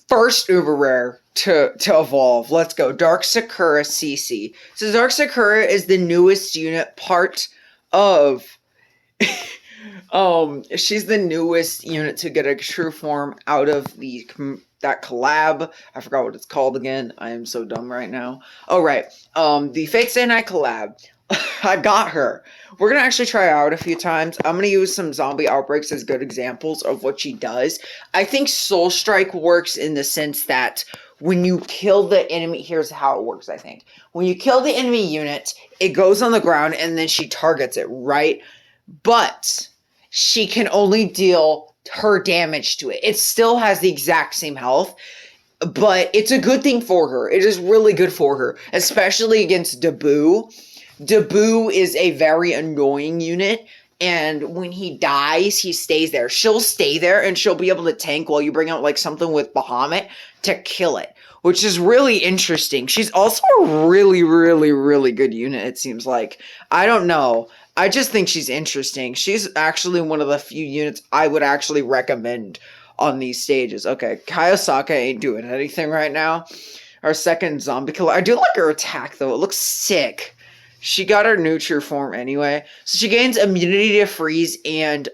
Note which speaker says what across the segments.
Speaker 1: First uber rare to evolve. Let's go. Dark Sakura CC. So Dark Sakura is the newest unit part of she's the newest unit to get a true form out of that collab. I forgot what it's called again. I am so dumb right now. Oh right. The Fate Stay Night collab. I got her. We're gonna actually try her out a few times. I'm gonna use some zombie outbreaks as good examples of what she does. I think Soul Strike works in the sense that when you kill the enemy, here's how it works, I think. When you kill the enemy unit, it goes on the ground and then she targets it, right? But she can only deal her damage to it. It still has the exact same health, but it's a good thing for her. It is really good for her, especially against Dabu. Dabu is a very annoying unit, and when he dies, he stays there. She'll stay there, and she'll be able to tank while you bring out, like, something with Bahamut to kill it, which is really interesting. She's also a really, really, really good unit, it seems like. I don't know. I just think she's interesting. She's actually one of the few units I would actually recommend on these stages. Okay, Kayosaka ain't doing anything right now. Our second zombie killer. I do like her attack, though. It looks sick. She got her new true form anyway. So she gains immunity to freeze and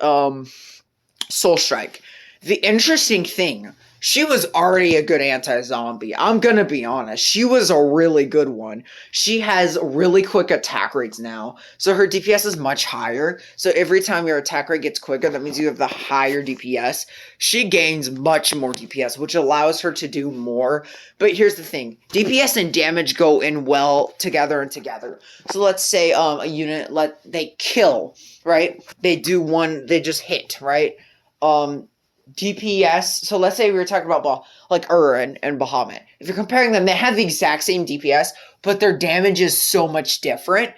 Speaker 1: soul strike. The interesting thing, she was already a good anti-zombie. I'm gonna be honest. She was a really good one. She has really quick attack rates now. So her DPS is much higher. So every time your attack rate gets quicker, that means you have the higher DPS. She gains much more DPS, which allows her to do more. But here's the thing. DPS and damage go in well together and together. So let's say a unit, they kill, right? They do one, they just hit, right? DPS, so let's say we were talking about and Bahamut. If you're comparing them, they have the exact same DPS, but their damage is so much different,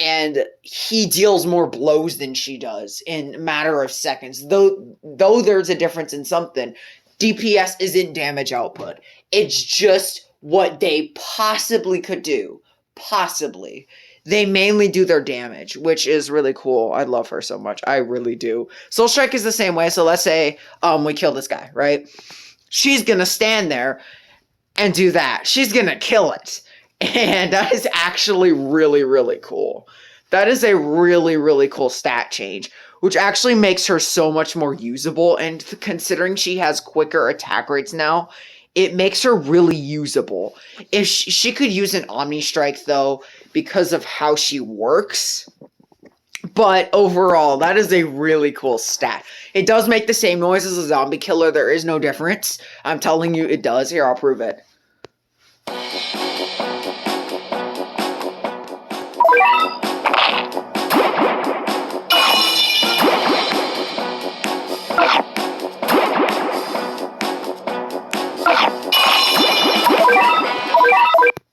Speaker 1: and he deals more blows than she does in a matter of seconds. Though there's a difference in something, DPS isn't damage output. It's just what they possibly could do. Possibly. They mainly do their damage, which is really cool. I love her so much. I really do. Soul Strike is the same way. So let's say we kill this guy, right? She's going to stand there and do that. She's going to kill it. And that is actually really, really cool. That is a really, really cool stat change, which actually makes her so much more usable. And considering she has quicker attack rates now, it makes her really usable. If she could use an Omni Strike, though, because of how she works. But overall, that is a really cool stat. It does make the same noise as a zombie killer. There is no difference. I'm telling you, it does. Here, I'll prove it.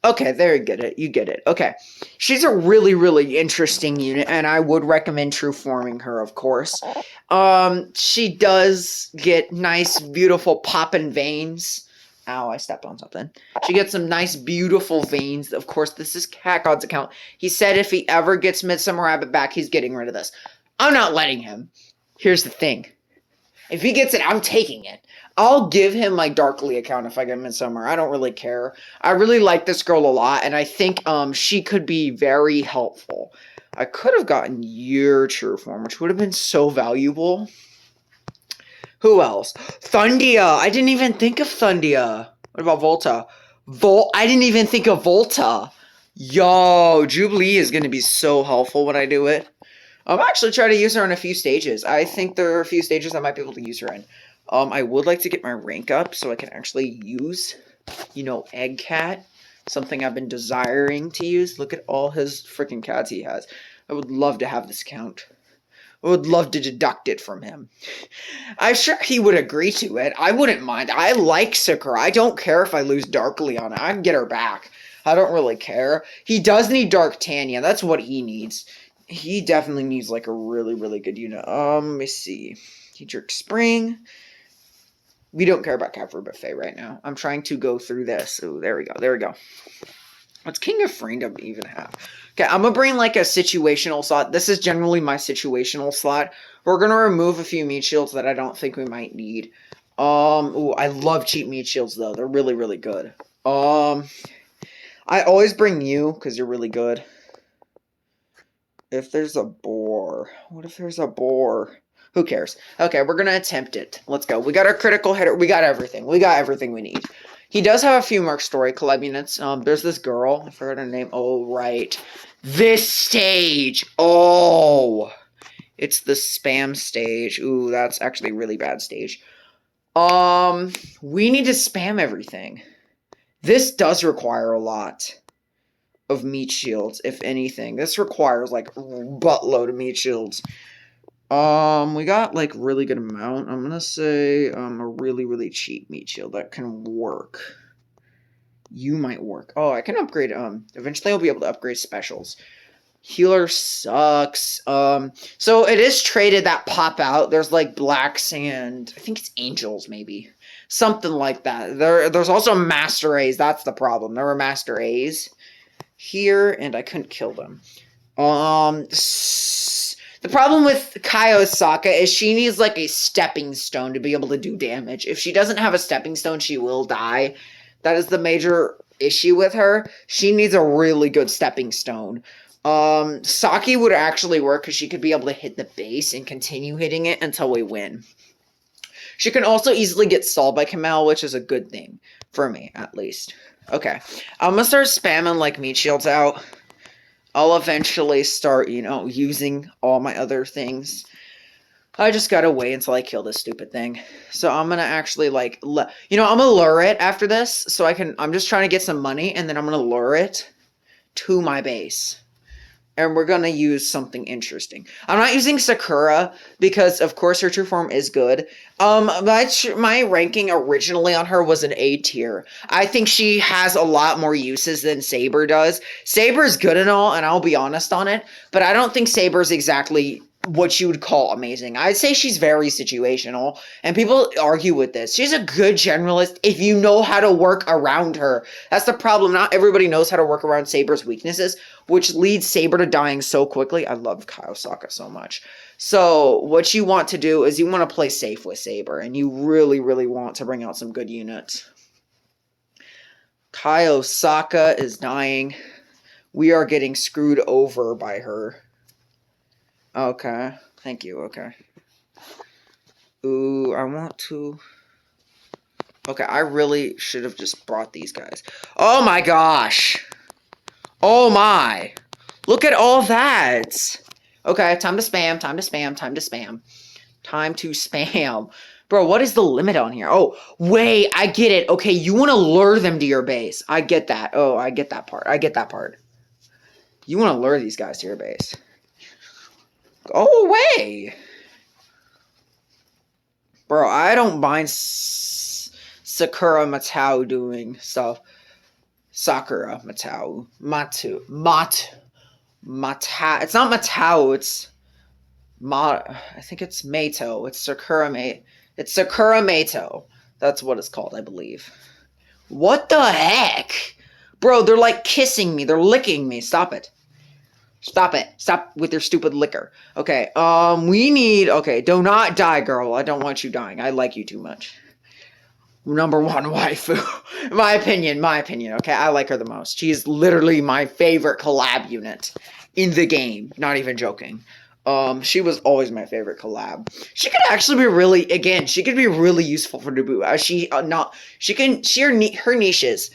Speaker 1: Okay, there you get it. You get it. Okay. She's a really, really interesting unit, and I would recommend true forming her, of course. She does get nice, beautiful poppin' veins. Ow, I stepped on something. She gets some nice, beautiful veins. Of course, this is Cat God's account. He said if he ever gets Midsummer Rabbit back, he's getting rid of this. I'm not letting him. Here's the thing. If he gets it, I'm taking it. I'll give him my Darkly account if I get Midsummer. I don't really care. I really like this girl a lot, and I think she could be very helpful. I could have gotten your true form, which would have been so valuable. Who else? Thundia. I didn't even think of Thundia. What about Volta? I didn't even think of Volta. Yo, Jubilee is going to be so helpful when I do it. I'm actually trying to use her in a few stages. I think there are a few stages I might be able to use her in. I would like to get my rank up so I can actually use, Egg Cat. Something I've been desiring to use. Look at all his freaking cats he has. I would love to have this count. I would love to deduct it from him. I'm sure he would agree to it. I wouldn't mind. I like Sakura. I don't care if I lose Darkly on it. I can get her back. I don't really care. He does need Dark Tanya. That's what he needs. He definitely needs, like, a really, really good unit. Let me see. Teacher Spring. We don't care about Capra Buffet right now. I'm trying to go through this. Oh, there we go. There we go. What's King of Freedom even have? Okay, I'm going to bring, like, a situational slot. This is generally my situational slot. We're going to remove a few meat shields that I don't think we might need. Ooh, I love cheap meat shields though. They're really, really good. Um, I always bring you because you're really good. If there's a boar, what if there's a boar? Who cares? Okay, we're gonna attempt it. Let's go. We got our critical hitter. We got everything. We got everything we need. He does have a few more story collab units. There's this girl. I forgot her name. Oh, right. This stage. Oh, it's the spam stage. Ooh, that's actually a really bad stage. We need to spam everything. This does require a lot of meat shields, if anything. This requires, like, a buttload of meat shields. We got, like, really good amount. I'm gonna say, a really, really cheap meat shield that can work. You might work. Oh, I can upgrade, eventually I'll be able to upgrade specials. Healer sucks. So it is traded that pop out. There's, like, black sand. I think it's angels, maybe. Something like that. There's also Master A's. That's the problem. There were Master A's here, and I couldn't kill them. The problem with Kai Osaka is she needs, like, a stepping stone to be able to do damage. If she doesn't have a stepping stone, she will die. That is the major issue with her. She needs a really good stepping stone. Saki would actually work because she could be able to hit the base and continue hitting it until we win. She can also easily get stalled by Kamel, which is a good thing. For me, at least. Okay. I'm gonna start spamming, like, meat shields out. I'll eventually start, you know, using all my other things. I just gotta wait until I kill this stupid thing. So I'm gonna actually, like, I'm gonna lure it after this. So I'm just trying to get some money, and then I'm gonna lure it to my base. And we're gonna use something interesting. I'm not using Sakura because, of course, her true form is good. My ranking originally on her was an A tier. I think she has a lot more uses than Saber does. Saber's good and all, and I'll be honest on it, but I don't think Saber's exactly what you would call amazing. I'd say she's very situational, and people argue with this. She's a good generalist if you know how to work around her. That's the problem. Not everybody knows how to work around Saber's weaknesses, which leads Saber to dying so quickly. I love Kai Osaka so much. So what you want to do is you want to play safe with Saber, and you really, really want to bring out some good units. Kai Osaka is dying. We are getting screwed over by her. Okay. Thank you. Okay. Ooh, I want to... Okay, I really should have just brought these guys. Oh my gosh! Oh my! Look at all that! Okay, time to spam, time to spam, time to spam. Time to spam. Bro, what is the limit on here? Oh, wait, I get it. Okay, you want to lure them to your base. I get that. Oh, I get that part. I get that part. You want to lure these guys to your base. Go away! Bro, I don't mind Sakura Matau doing stuff. Sakura Matau. Matau. It's not Matau, it's... I think it's Mato. It's Sakura Mato. That's what it's called, I believe. What the heck? Bro, they're like kissing me. They're licking me. Stop it. Stop it. Stop with your stupid liquor. Okay, we need... Okay, do not die, girl. I don't want you dying. I like you too much. Number one waifu. My opinion, okay? I like her the most. She's literally my favorite collab unit in the game. Not even joking. She was always my favorite collab. She could actually be really... Again, she could be really useful for debut. Her niches...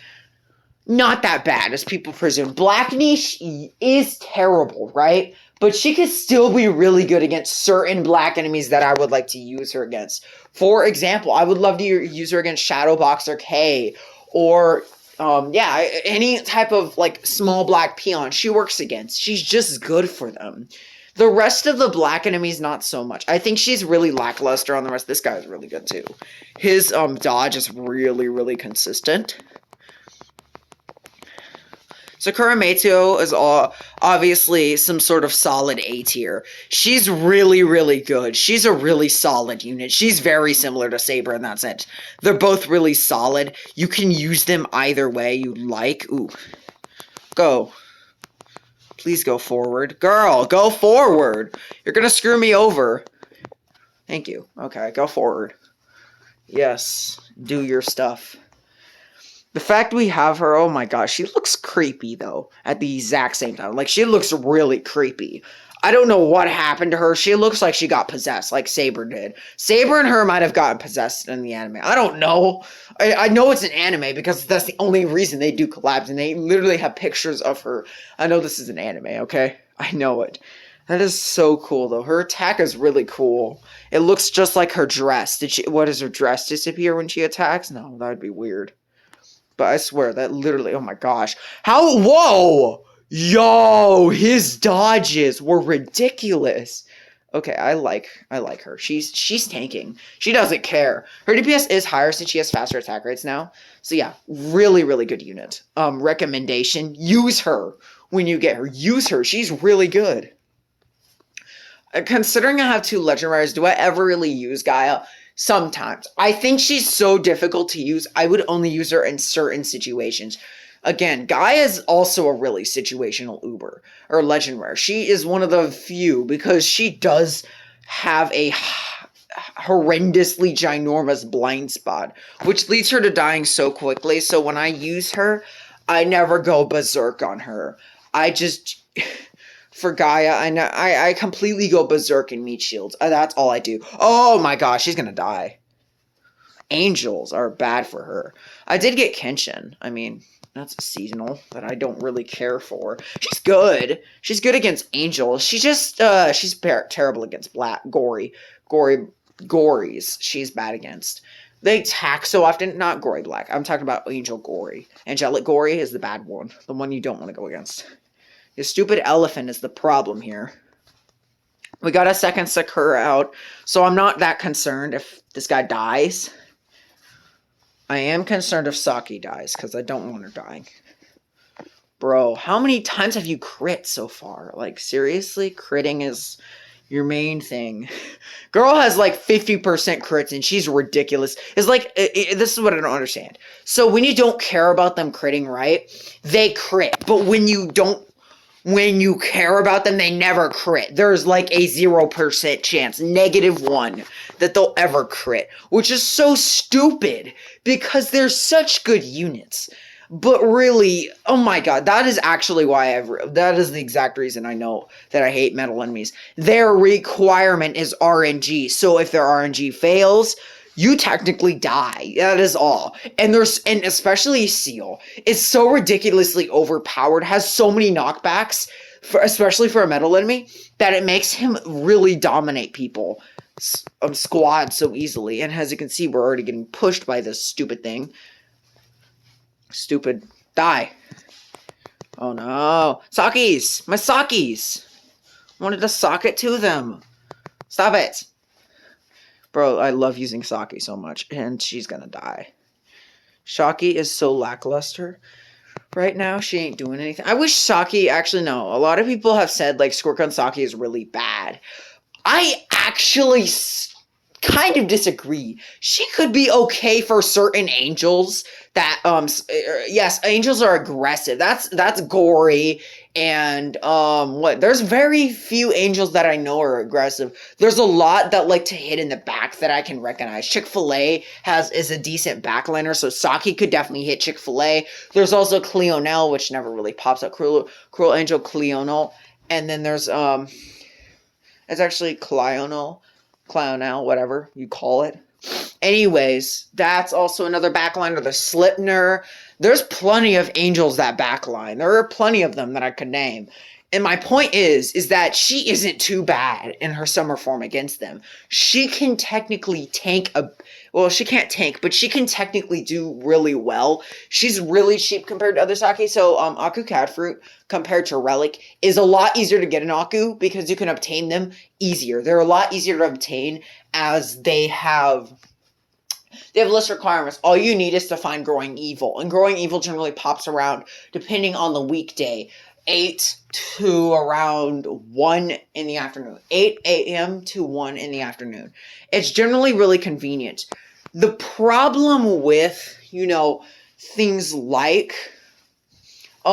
Speaker 1: Not that bad, as people presume. Black niche is terrible, right? But she could still be really good against certain black enemies that I would like to use her against. For example, I would love to use her against Shadowboxer K, or, any type of, like, small black peon she works against. She's just good for them. The rest of the black enemies, not so much. I think she's really lackluster on the rest. This guy is really good, too. His, dodge is really, really consistent. Sakura Meito is obviously some sort of solid A tier. She's really, really good. She's a really solid unit. She's very similar to Saber in that sense. They're both really solid. You can use them either way you like. Ooh. Go. Please go forward. Girl, go forward. You're gonna screw me over. Thank you. Okay, go forward. Yes, do your stuff. The fact we have her, oh my gosh, she looks creepy though at the exact same time. Like, she looks really creepy. I don't know what happened to her. She looks like she got possessed, like Saber did. Saber and her might have gotten possessed in the anime. I don't know. I know it's an anime because that's the only reason they do collabs, and they literally have pictures of her. I know this is an anime, okay? I know it. That is so cool though. Her attack is really cool. It looks just like her dress. What does her dress disappear when she attacks? No, that would be weird. But I swear that literally, oh my gosh. Whoa! Yo, his dodges were ridiculous. Okay, I like her. She's tanking. She doesn't care. Her DPS is higher since she has faster attack rates now. So yeah, really, really good unit. Recommendation, use her when you get her. Use her. She's really good. Considering I have 2 legend rares, do I ever really use Gaia? Sometimes. I think she's so difficult to use, I would only use her in certain situations. Again, Gaia is also a really situational Uber, or legend rare. She is one of the few, because she does have a horrendously ginormous blind spot, which leads her to dying so quickly, so when I use her, I never go berserk on her. I just... For Gaia, I completely go berserk in meat shields. That's all I do. Oh my gosh, she's gonna die. Angels are bad for her. I did get Kenshin. I mean, that's seasonal that I don't really care for. She's good. She's good against angels. She's just, she's terrible against gories. She's bad against. They attack so often. Not gory black. I'm talking about angel gory. Angelic gory is the bad one. The one you don't want to go against. The stupid elephant is the problem here. We got a second Sakura out, so I'm not that concerned if this guy dies. I am concerned if Saki dies, because I don't want her dying. Bro, how many times have you crit so far? Like, seriously? Critting is your main thing. Girl has like 50% crits, and she's ridiculous. It's like, this is what I don't understand. So when you don't care about them critting, right? They crit, but when you care about them, they never crit. There's like a 0% chance, -1, that they'll ever crit, which is so stupid because they're such good units. But really, oh my god, that is actually why that is the exact reason I know that I hate metal enemies. Their requirement is RNG, so if their RNG fails, you technically die. That is all. And especially Seal is so ridiculously overpowered, has so many knockbacks, especially for a metal enemy, that it makes him really dominate people squad so easily. And as you can see, we're already getting pushed by this stupid thing. Stupid. Die. Oh no. Sakis! My Sakis! Wanted to sock it to them. Stop it. Bro, I love using Saki so much, and she's gonna die. Saki is so lackluster right now. She ain't doing anything. I wish Saki, actually, no. A lot of people have said, like, Squircon Saki is really bad. I actually kind of disagree. She could be okay for certain angels that, yes, angels are aggressive. That's gory. And, there's very few angels that I know are aggressive. There's a lot that like to hit in the back that I can recognize. Chick-fil-A is a decent backliner, so Saki could definitely hit Chick-fil-A. There's also Cleonel, which never really pops up. Cruel Angel Cleonel. And then there's, it's actually Cleonel, whatever you call it. Anyways, that's also another backliner. The Slipner. There's plenty of angels that backline. There are plenty of them that I could name. And my point is that she isn't too bad in her summer form against them. She can technically tank she can't tank, but she can technically do really well. She's really cheap compared to other Saki. So, Aku Catfruit compared to Relic is a lot easier to get an Aku because you can obtain them easier. They're a lot easier to obtain as they have less requirements. All you need is to find Growing Evil. And Growing Evil generally pops around, depending on the weekday, 8 to around 1 in the afternoon. 8 a.m. to 1 in the afternoon. It's generally really convenient. The problem with, things like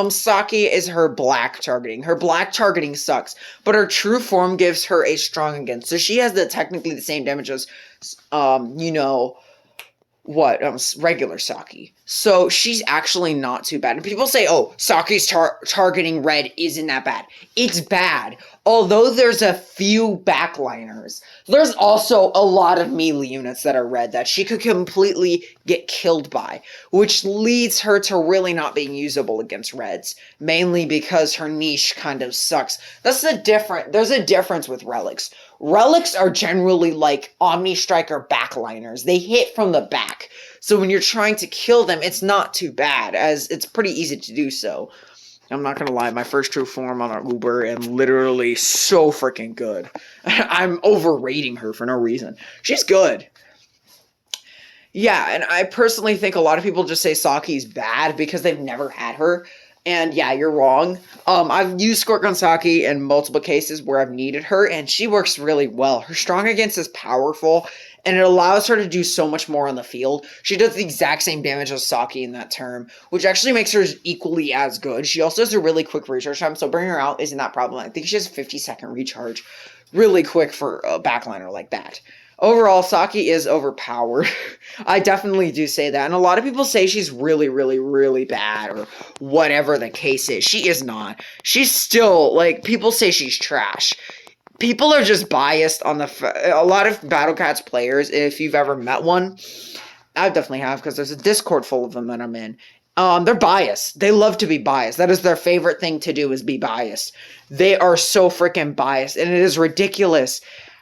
Speaker 1: Saki is her black targeting. Her black targeting sucks, but her true form gives her a strong against. So she has technically the same damage as, what regular Saki. So she's actually not too bad. And people say, "Oh, Saki's targeting red isn't that bad." It's bad. Although there's a few backliners, there's also a lot of melee units that are red that she could completely get killed by, which leads her to really not being usable against reds, mainly because her niche kind of sucks. There's a difference with relics. Relics are generally like Omni Striker backliners. They hit from the back. So when you're trying to kill them, it's not too bad, as it's pretty easy to do so. I'm not gonna lie, my first true form on our Uber am literally so freaking good. I'm overrating her for no reason. She's good. Yeah, and I personally think a lot of people just say Saki's bad because they've never had her. And yeah, you're wrong. I've used Squirt Saki in multiple cases where I've needed her, and she works really well. Her strong against is powerful, and it allows her to do so much more on the field. She does the exact same damage as Saki in that term, which actually makes her equally as good. She also has a really quick recharge time, so bringing her out isn't that problem. I think she has a 50-second recharge. Really quick for a backliner like that. Overall, Saki is overpowered. I definitely do say that. And a lot of people say she's really, really, really bad or whatever the case is. She is not. She's still, like, people say she's trash. People are just biased on a lot of Battle Cats players, if you've ever met one. I definitely have, because there's a Discord full of them that I'm in. They're biased. They love to be biased. That is their favorite thing to do, is be biased. They are so freaking biased, and it is ridiculous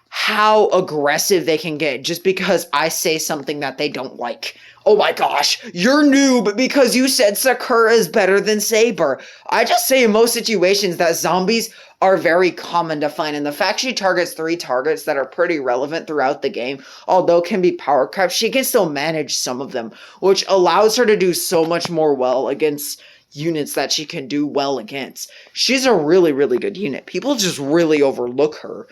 Speaker 1: how aggressive they can get just because I say something that they don't like. Oh my gosh, you're noob because you said Sakura is better than Saber. I just say in most situations that zombies are very common to find, and the fact she targets 3 targets that are pretty relevant throughout the game, although can be power crept, she can still manage some of them, which allows her to do so much more well against units that she can do well against. She's a really, really good unit. People just really overlook her.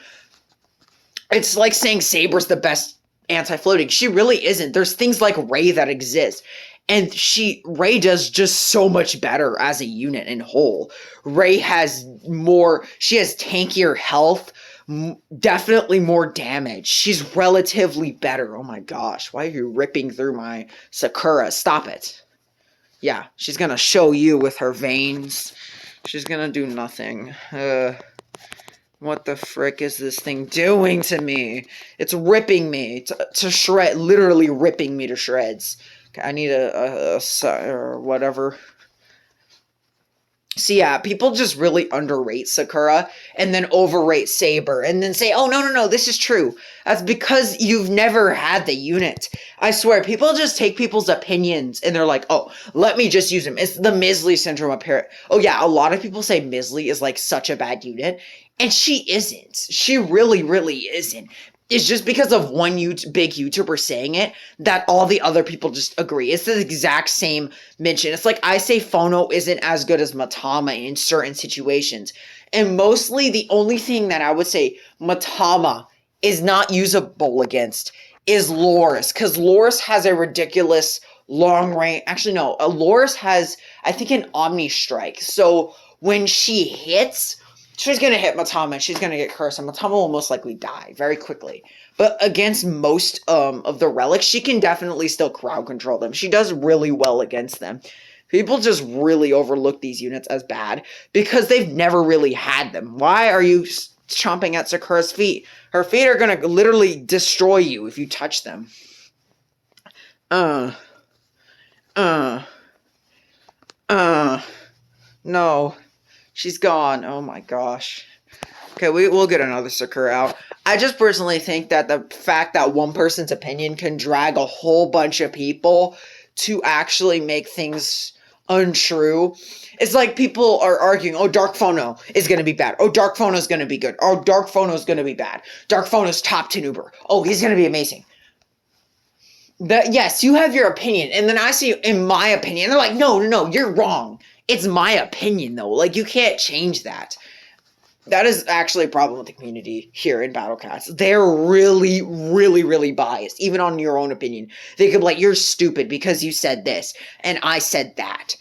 Speaker 1: It's like saying Saber's the best anti-floating. She really isn't. There's things like Ray that exist. And Ray does just so much better as a unit in whole. Ray has she has tankier health, definitely more damage. She's relatively better. Oh my gosh, why are you ripping through my Sakura? Stop it. Yeah, she's gonna show you with her veins. She's gonna do nothing. What the frick is this thing doing to me? It's ripping me to shred, literally ripping me to shreds. Okay, I need a or whatever. So yeah, people just really underrate Sakura and then overrate Saber and then say, oh, no, this is true. That's because you've never had the unit. I swear, people just take people's opinions and they're like, oh, let me just use him. It's the Misley syndrome apparent. Oh yeah, a lot of people say Misley is like such a bad unit. And she isn't. She really, really isn't. It's just because of one big YouTuber saying it that all the other people just agree. It's the exact same mention. It's like I say Phono isn't as good as Matama in certain situations. And mostly the only thing that I would say Matama is not usable against is Loris. Because Loris has a ridiculous long range. Actually, no. Loris has, I think, an Omni Strike. So when she hits, she's going to hit Matama, and she's going to get cursed, and Matama will most likely die very quickly. But against most of the relics, she can definitely still crowd control them. She does really well against them. People just really overlook these units as bad because they've never really had them. Why are you chomping at Sakura's feet? Her feet are going to literally destroy you if you touch them. No. She's gone. Oh my gosh. Okay, we'll get another Sakura out. I just personally think that the fact that one person's opinion can drag a whole bunch of people to actually make things untrue. It's like people are arguing, oh, Dark Phono is going to be bad. Oh, Dark Phono is going to be good. Oh, Dark Phono is going to be bad. Dark Phono's top 10 Uber. Oh, he's going to be amazing. Yes, you have your opinion. And then I see, in my opinion, they're like, no, you're wrong. It's my opinion, though. Like, you can't change that. That is actually a problem with the community here in Battle Cats. They're really, really, really biased, even on your own opinion. They could be like, you're stupid because you said this, and I said that.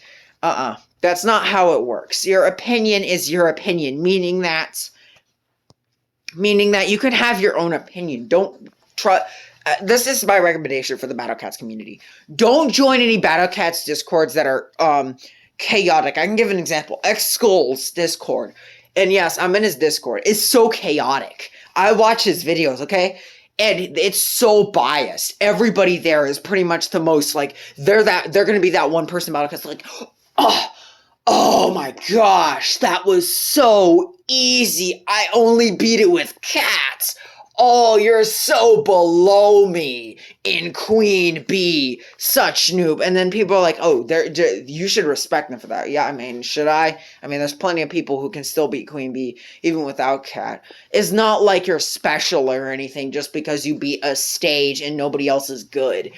Speaker 1: That's not how it works. Your opinion is your opinion, meaning that you can have your own opinion. Don't try... this is my recommendation for the Battle Cats community. Don't join any Battle Cats discords that are chaotic. I can give an example. X Skull's Discord. And yes, I'm in his Discord. It's so chaotic. I watch his videos, okay? And it's so biased. Everybody there is pretty much the most like they're gonna be that one person Battle Cats like, oh my gosh, that was so easy. I only beat it with cats. Oh, you're so below me in Queen Bee. Such noob. And then people are like, oh, you should respect them for that. Yeah, I mean, should I? I mean, there's plenty of people who can still beat Queen Bee even without cat. It's not like you're special or anything just because you beat a stage and nobody else is good.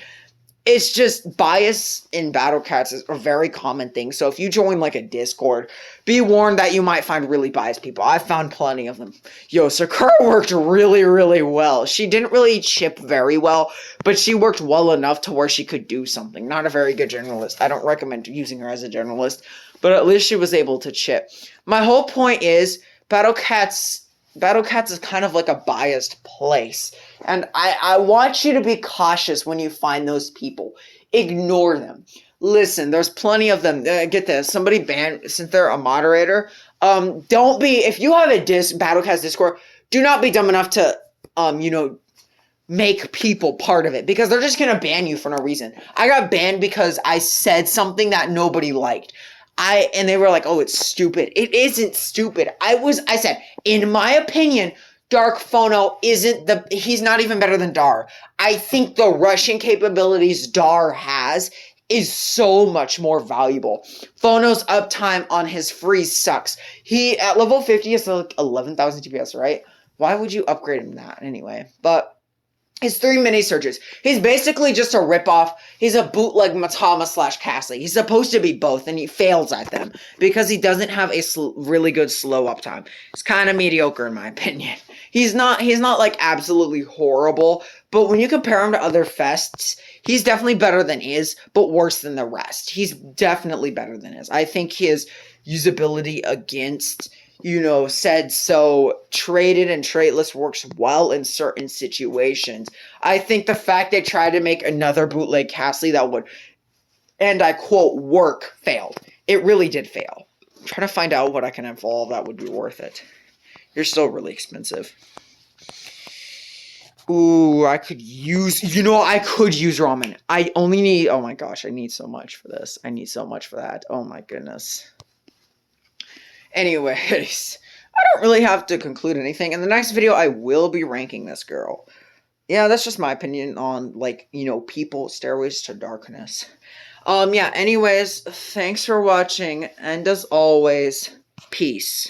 Speaker 1: It's just bias in Battle Cats is a very common thing. So if you join like a Discord, be warned that you might find really biased people. I found plenty of them. Yo, Sakura worked really, really well. She didn't really chip very well, but she worked well enough to where she could do something. Not a very good generalist. I don't recommend using her as a generalist, but at least she was able to chip. My whole point is Battle Cats is kind of like a biased place. And I want you to be cautious when you find those people. Ignore them. Listen, there's plenty of them. Get this. Somebody banned, since they're a moderator, don't be, if you have a Battlecast Discord, do not be dumb enough to, make people part of it. Because they're just going to ban you for no reason. I got banned because I said something that nobody liked. And they were like, oh, it's stupid. It isn't stupid. I said, in my opinion, Dark Phono he's not even better than Dar. I think the rushing capabilities Dar has is so much more valuable. Phono's uptime on his freeze sucks. He, at level 50, is like 11,000 TPS, right? Why would you upgrade him that anyway? But his 3 mini surges. He's basically just a ripoff. He's a bootleg Matama / Cassie. He's supposed to be both, and he fails at them because he doesn't have a really good slow uptime. It's kind of mediocre in my opinion. He's not like absolutely horrible, but when you compare him to other fests, he's definitely better than Iz, but worse than the rest. He's definitely better than Iz. I think his usability against said so traded and traitless works well in certain situations. I think the fact they tried to make another bootleg Cassie that would, and I quote, work, failed. It really did fail. I'm trying to find out what I can evolve that would be worth it. You're still really expensive. Ooh, I could use ramen. I only need, oh my gosh, I need so much for this. I need so much for that. Oh my goodness. Anyways, I don't really have to conclude anything. In the next video, I will be ranking this girl. Yeah, that's just my opinion on, people, Stairways to Darkness. Yeah, anyways, thanks for watching, and as always, peace.